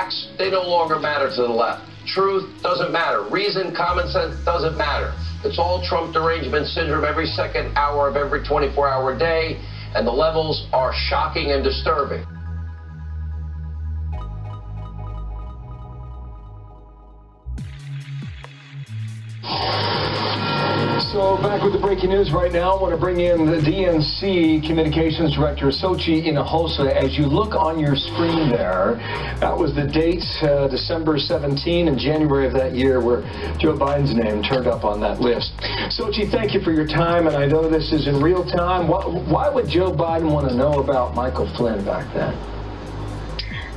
Facts, they no longer matter to the left. Truth doesn't matter. Reason, common sense doesn't matter. It's all Trump derangement syndrome every second hour of every 24-hour day, and the levels are shocking and disturbing. So back with the breaking news right now. I want to bring in the DNC Communications Director, Sochi Inahosa. As you look on your screen there, that was the date, December 17 and January of that year, where Joe Biden's name turned up on that list. Sochi, thank you for your time, and I know this is in real time. Why would Joe Biden want to know about Michael Flynn back then?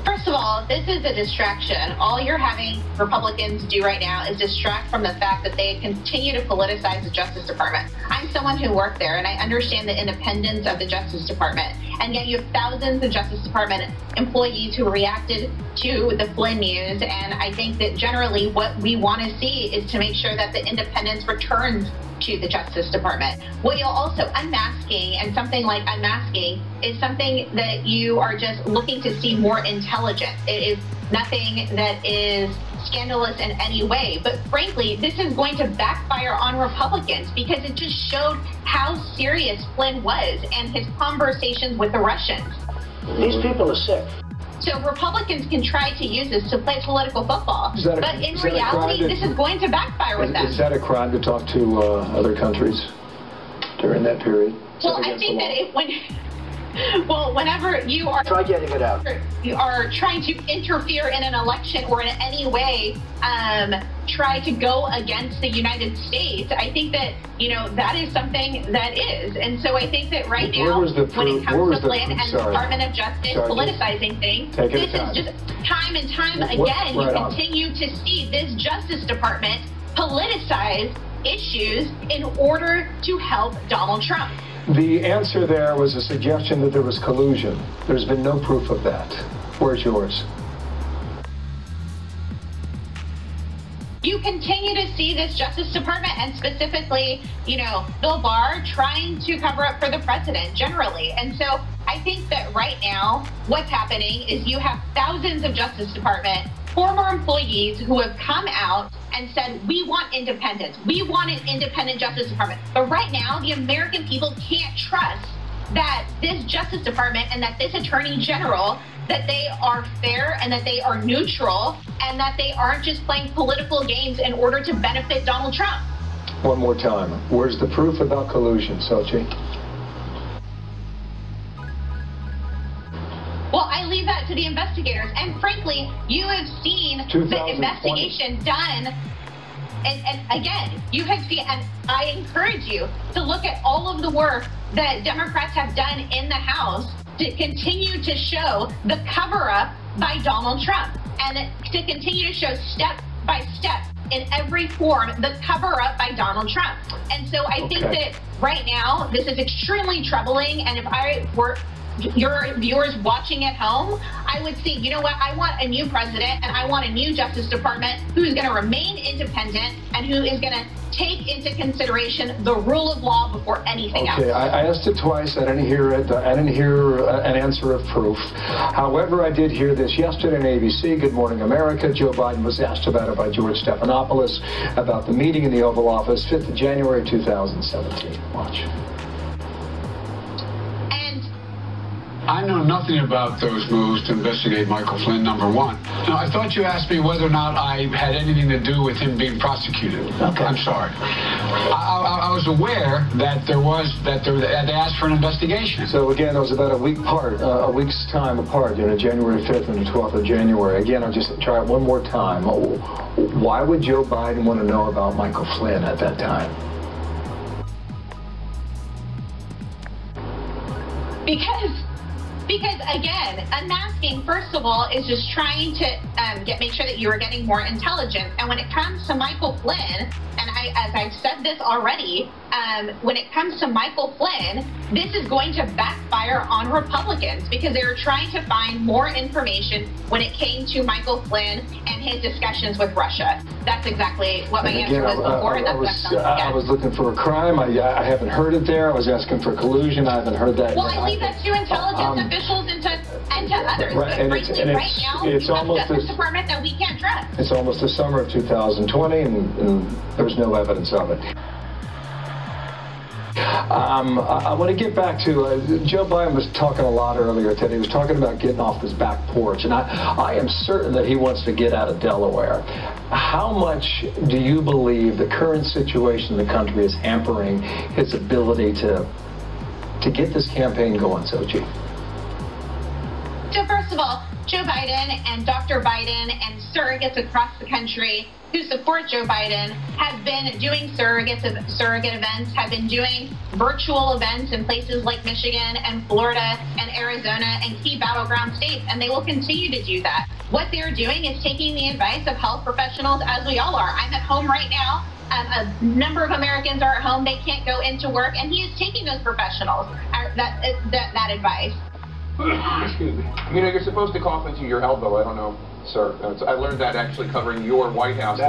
First of all, this is a distraction. All you're having Republicans do right now is distract from the fact that they continue to politicize the Justice Department. I'm someone who worked there, and I understand the independence of the Justice Department. And yet you have thousands of Justice Department employees who reacted to the Flynn news. And I think that generally what we want to see is to make sure that the independence returns to the Justice Department. What you'll also, unmasking, and something like unmasking is something that you are just looking to see more intelligent. It is nothing that is scandalous in any way. But frankly, this is going to backfire on Republicans because it just showed how serious Flynn was and his conversations with the Russians. These people are sick. So Republicans can try to use this to play political football, but in reality, this is going to backfire with them. Is that a crime to talk to other countries during that period? Well, I think that whenever you are try getting it out, you are trying to interfere in an election or in any way try to go against the United States, I think that that is something that is, and so I think that right now, when it comes to Flynn and the Department of Justice politicizing things, this is just time and time again you continue to see this Justice Department politicize issues in order to help Donald Trump. The answer there was a suggestion that there was collusion. There's been no proof of that. Where's yours? You continue to see this Justice Department and specifically, Bill Barr trying to cover up for the president generally. And so I think that right now what's happening is you have thousands of Justice Department former employees who have come out and said, we want independence. We want an independent Justice Department. But right now, the American people can't trust that this Justice Department and that this Attorney General, that they are fair and that they are neutral and that they aren't just playing political games in order to benefit Donald Trump. One more time. Where's the proof about collusion, Sochi? Well, I leave that to the investigators. And frankly, you have seen the investigation done. And again, you have seen, and I encourage you to look at all of the work that Democrats have done in the House to continue to show the cover-up by Donald Trump and to continue to show step by step in every form the cover-up by Donald Trump. And so I think that right now, this is extremely troubling. And if I were your viewers watching at home, I would say, you know what, I want a new president and I want a new Justice Department who is going to remain independent and who is going to take into consideration the rule of law before anything else. Okay, I asked it twice. I didn't hear it. I didn't hear an answer of proof. However, I did hear this yesterday on ABC, Good Morning America. Joe Biden was asked about it by George Stephanopoulos about the meeting in the Oval Office, 5th of January 2017. Watch. I know nothing about those moves to investigate Michael Flynn, number one. Now, I thought you asked me whether or not I had anything to do with him being prosecuted. Okay. I'm sorry. I was aware that they asked for an investigation. So again, it was about a week's time apart, January 5th and the 12th of January. Again, I'll just try it one more time. Why would Joe Biden want to know about Michael Flynn at that time? Because again, unmasking, first of all, is just trying to make sure that you are getting more intelligence. And when it comes to Michael Flynn, and as I've said this already, when it comes to Michael Flynn, this is going to backfire on Republicans because they were trying to find more information when it came to Michael Flynn and his discussions with Russia. That's exactly what my answer was before. I was looking for a crime. I haven't heard it there. I was asking for collusion. I haven't heard that. Well, I leave that to intelligence officials and to and to others. Right, but frankly, right now, we have a Justice Department that we can't trust. It's almost the summer of 2020, and there's no evidence of it. I want to get back to Joe Biden was talking a lot earlier today. He was talking about getting off his back porch, and I am certain that he wants to get out of Delaware. How much do you believe the current situation in the country is hampering his ability to get this campaign going, Sochi? So first of all, Joe Biden and Dr. Biden and surrogates across the country who support Joe Biden have been doing surrogate events, have been doing virtual events in places like Michigan and Florida and Arizona and key battleground states, and they will continue to do that. What they're doing is taking the advice of health professionals, as we all are. I'm at home right now. A number of Americans are at home. They can't go into work, and he is taking those professionals that advice. Excuse me. You know, you're supposed to cough into your elbow. I don't know, sir. I learned that actually covering your White House.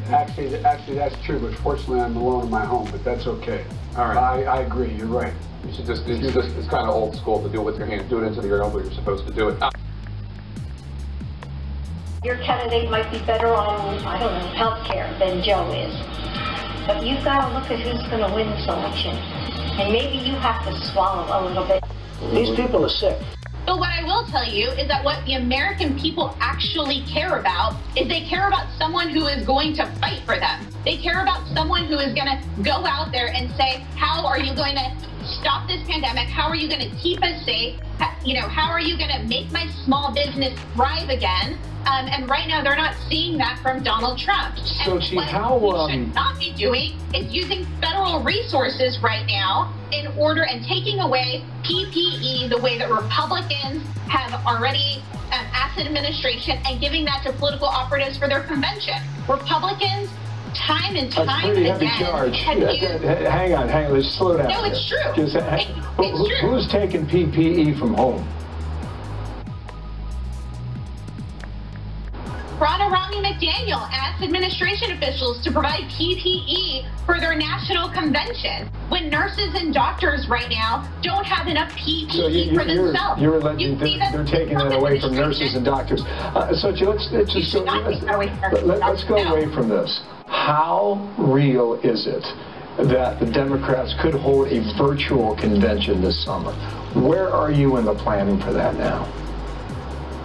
Actually, that's true, but fortunately I'm alone in my home, but that's okay. All right. I agree. You're right. You should it's kind of old school to do it with your hand. Do it into your elbow. You're supposed to do it. Your candidate might be better on, I don't know, health care than Joe is. But you've got to look at who's going to win this election. And maybe you have to swallow a little bit. These people are sick. But what I will tell you is that what the American people actually care about is they care about someone who is going to fight for them. They care about someone who is going to go out there and say, how are you going to stop this pandemic? How are you going to keep us safe? How are you going to make my small business thrive again? And right now, they're not seeing that from Donald Trump. So, and what we should not be doing is using federal resources right now in order and taking away PPE the way that Republicans have already asked the administration and giving that to political operatives for their convention. Republicans, time and time again, heavy charge. Hang on, let's slow down. No, it's true. It's true. Who's taking PPE from home? Ronna Romney McDaniel asked administration officials to provide PPE for their national convention when nurses and doctors right now don't have enough PPE for themselves. You're alleging they're taking that away from nurses and doctors. Sochi, let's go away from this. How real is it that the Democrats could hold a virtual convention this summer? Where are you in the planning for that now?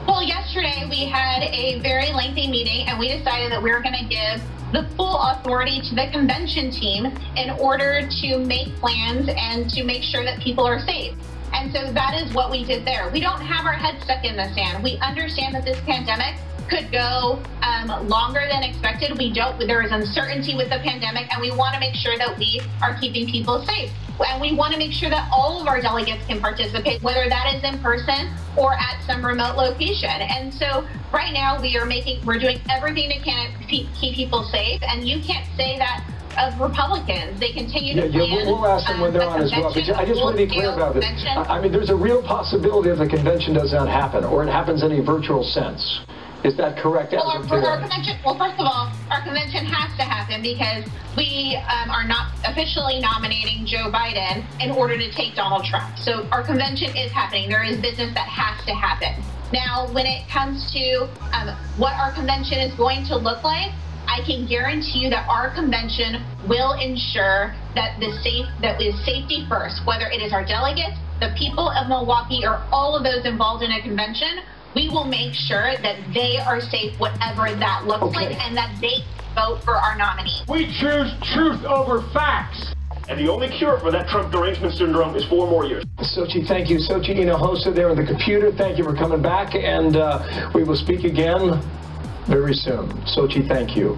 Well, yesterday we had a very lengthy meeting, and we decided that we were going to give the full authority to the convention team in order to make plans and to make sure that people are safe. And so that is what we did there. We don't have our heads stuck in the sand. We understand that this pandemic could go longer than expected. There is uncertainty with the pandemic, and we want to make sure that we are keeping people safe. And we want to make sure that all of our delegates can participate, whether that is in person or at some remote location. And so right now we're doing everything we can to keep people safe. And you can't say that of Republicans. They continue to plan. We'll ask them when they're on as well. But I just want to be clear about this. I mean, there's a real possibility that the convention does not happen, or it happens in a virtual sense. Is that correct? Well, first of all, our convention has to happen because we are not officially nominating Joe Biden in order to take Donald Trump. So our convention is happening. There is business that has to happen. Now, when it comes to what our convention is going to look like, I can guarantee you that our convention will ensure that is safety first, whether it is our delegates, the people of Milwaukee, or all of those involved in a convention. We will make sure that they are safe, whatever that looks like, and that they vote for our nominee. We choose truth over facts. And the only cure for that Trump derangement syndrome is 4 more years. Sochi, thank you. Sochi Hinojosa there on the computer. Thank you for coming back, and we will speak again very soon. Sochi, thank you.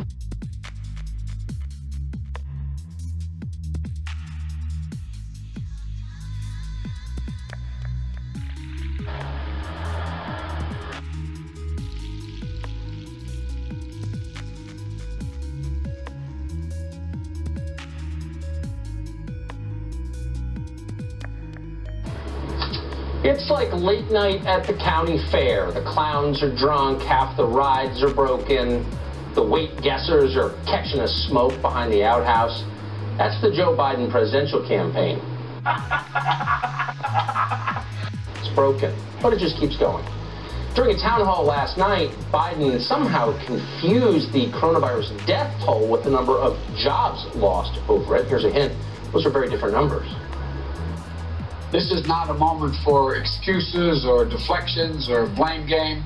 It's like late night at the county fair. The clowns are drunk, half the rides are broken, the weight guessers are catching a smoke behind the outhouse. That's the Joe Biden presidential campaign. It's broken. But it just keeps going. During a town hall last night, Biden somehow confused the coronavirus death toll with the number of jobs lost over it. Here's a hint. Those are very different numbers. This is not a moment for excuses or deflections or blame game.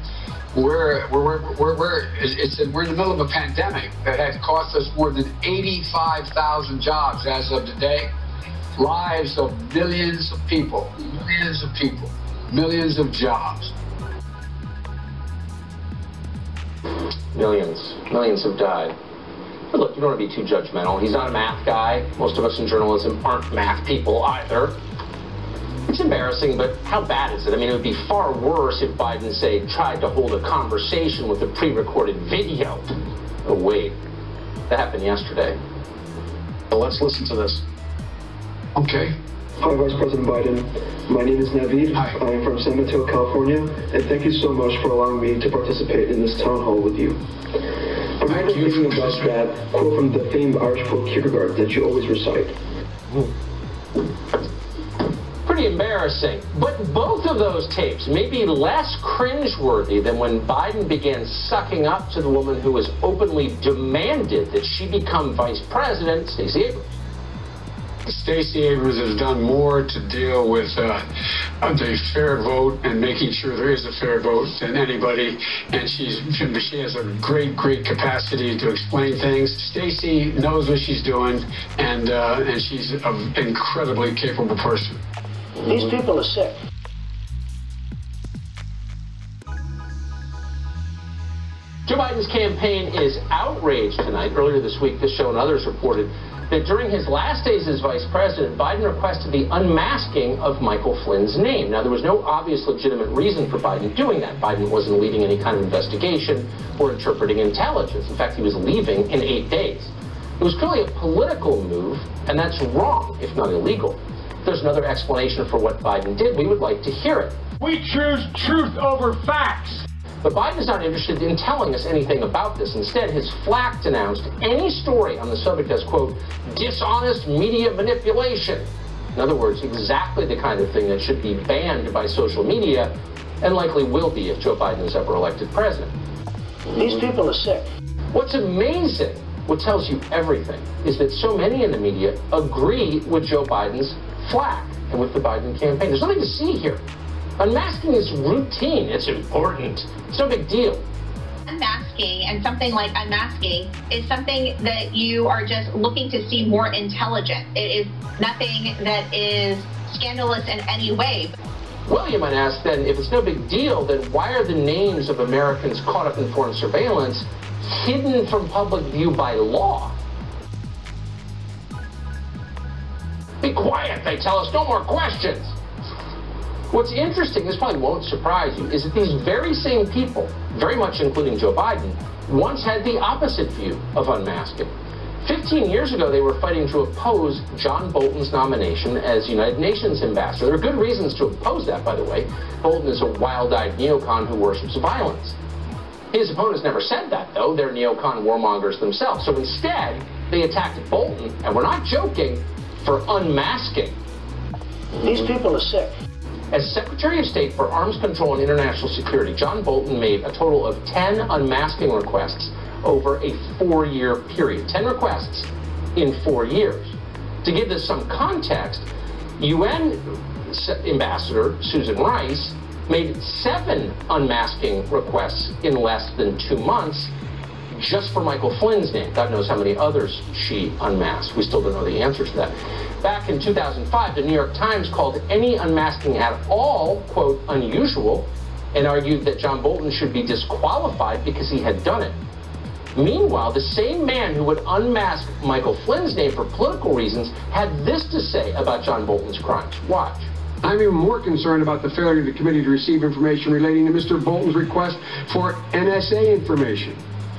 We're in the middle of a pandemic that has cost us more than 85,000 jobs as of today. Lives of millions of people, millions of jobs. Millions have died. But look, you don't want to be too judgmental. He's not a math guy. Most of us in journalism aren't math people either. It's embarrassing, but how bad is it? I mean, it would be far worse if Biden, say, tried to hold a conversation with a pre-recorded video. Oh, wait. That happened yesterday. Well, let's listen to this. Okay. Hi, Vice President Biden. My name is Naveed. Hi. I am from San Mateo, California, and thank you so much for allowing me to participate in this town hall with you. I'm thinking about that quote from the famed Irish poet Kierkegaard that you always recite. Pretty embarrassing. But both of those tapes may be less cringeworthy than when Biden began sucking up to the woman who has openly demanded that she become vice president, Stacey Abrams. Stacey Abrams has done more to deal with the fair vote and making sure there is a fair vote than anybody, and she has a great capacity to explain things. Stacey knows what she's doing, and she's an incredibly capable person. These people are sick. Joe Biden's campaign is outraged tonight. Earlier this week, this show and others reported that during his last days as vice president, Biden requested the unmasking of Michael Flynn's name. Now, there was no obvious legitimate reason for Biden doing that. Biden wasn't leading any kind of investigation or interpreting intelligence. In fact, he was leaving in 8 days. It was clearly a political move, and that's wrong, if not illegal. If there's another explanation for what Biden did, we would like to hear it. We choose truth over facts. But Biden is not interested in telling us anything about this. Instead, his flack denounced any story on the subject as, quote, dishonest media manipulation. In other words, exactly the kind of thing that should be banned by social media and likely will be if Joe Biden is ever elected president. These people are sick. What's amazing, what tells you everything, is that so many in the media agree with Joe Biden's flack and with the Biden campaign. There's nothing to see here. Unmasking is routine. It's important. It's no big deal. Unmasking and something like unmasking is something that you are just looking to see more intelligent. It is nothing that is scandalous in any way. Well, you might ask then, if it's no big deal, then why are the names of Americans caught up in foreign surveillance hidden from public view by law? Be quiet, they tell us. No more questions. What's interesting, this probably won't surprise you, is that these very same people, very much including Joe Biden, once had the opposite view of unmasking. 15 years ago, they were fighting to oppose John Bolton's nomination as United Nations ambassador. There are good reasons to oppose that, by the way. Bolton is a wild-eyed neocon who worships violence. His opponents never said that, though. They're neocon warmongers themselves. So instead, they attacked Bolton, and we're not joking, for unmasking. These people are sick. As Secretary of State for Arms Control and International Security, John Bolton made a total of 10 unmasking requests over a 4-year period. 10 requests in 4 years. To give this some context, UN Ambassador Susan Rice made 7 unmasking requests in less than 2 months just for Michael Flynn's name. God knows how many others she unmasked. We still don't know the answer to that. Back in 2005, the New York Times called any unmasking at all, quote, unusual, and argued that John Bolton should be disqualified because he had done it. Meanwhile, the same man who would unmask Michael Flynn's name for political reasons had this to say about John Bolton's crimes. Watch. I'm even more concerned about the failure of the committee to receive information relating to Mr. Bolton's request for NSA information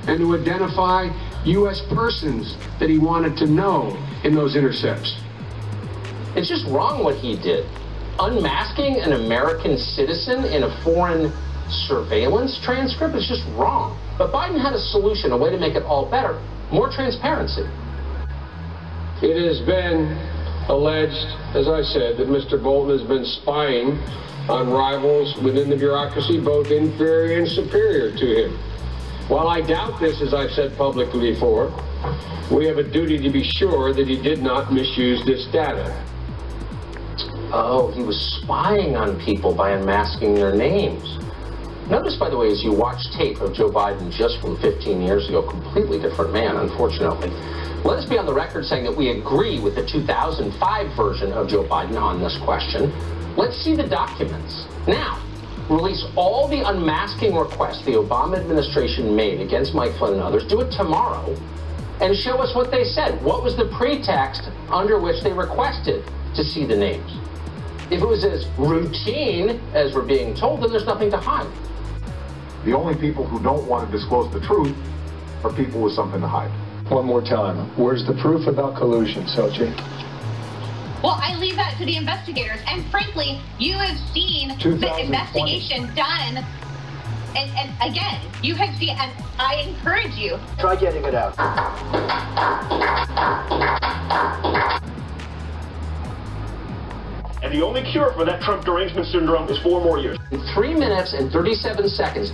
and to identify U.S. persons that he wanted to know in those intercepts. It's just wrong what he did. Unmasking an American citizen in a foreign surveillance transcript is just wrong. But Biden had a solution, a way to make it all better. More transparency. It has been alleged, as I said, that Mr. Bolton has been spying on rivals within the bureaucracy, both inferior and superior to him. While I doubt this, as I've said publicly before, we have a duty to be sure that he did not misuse this data. Oh, he was spying on people by unmasking their names. Notice, by the way, as you watch tape of Joe Biden just from 15 years ago, completely different man, unfortunately. Let us be on the record saying that we agree with the 2005 version of Joe Biden on this question. Let's see the documents. Now, release all the unmasking requests the Obama administration made against Mike Flynn and others. Do it tomorrow and show us what they said. What was the pretext under which they requested to see the names? If it was as routine as we're being told, then there's nothing to hide. The only people who don't want to disclose the truth are people with something to hide. One more time. Where's the proof about collusion, Sochi? Well, I leave that to the investigators. And frankly, you have seen the investigation done. And again, you have seen, and I encourage you. Try getting it out. And the only cure for that Trump derangement syndrome is 4 more years. In 3 minutes and 37 seconds.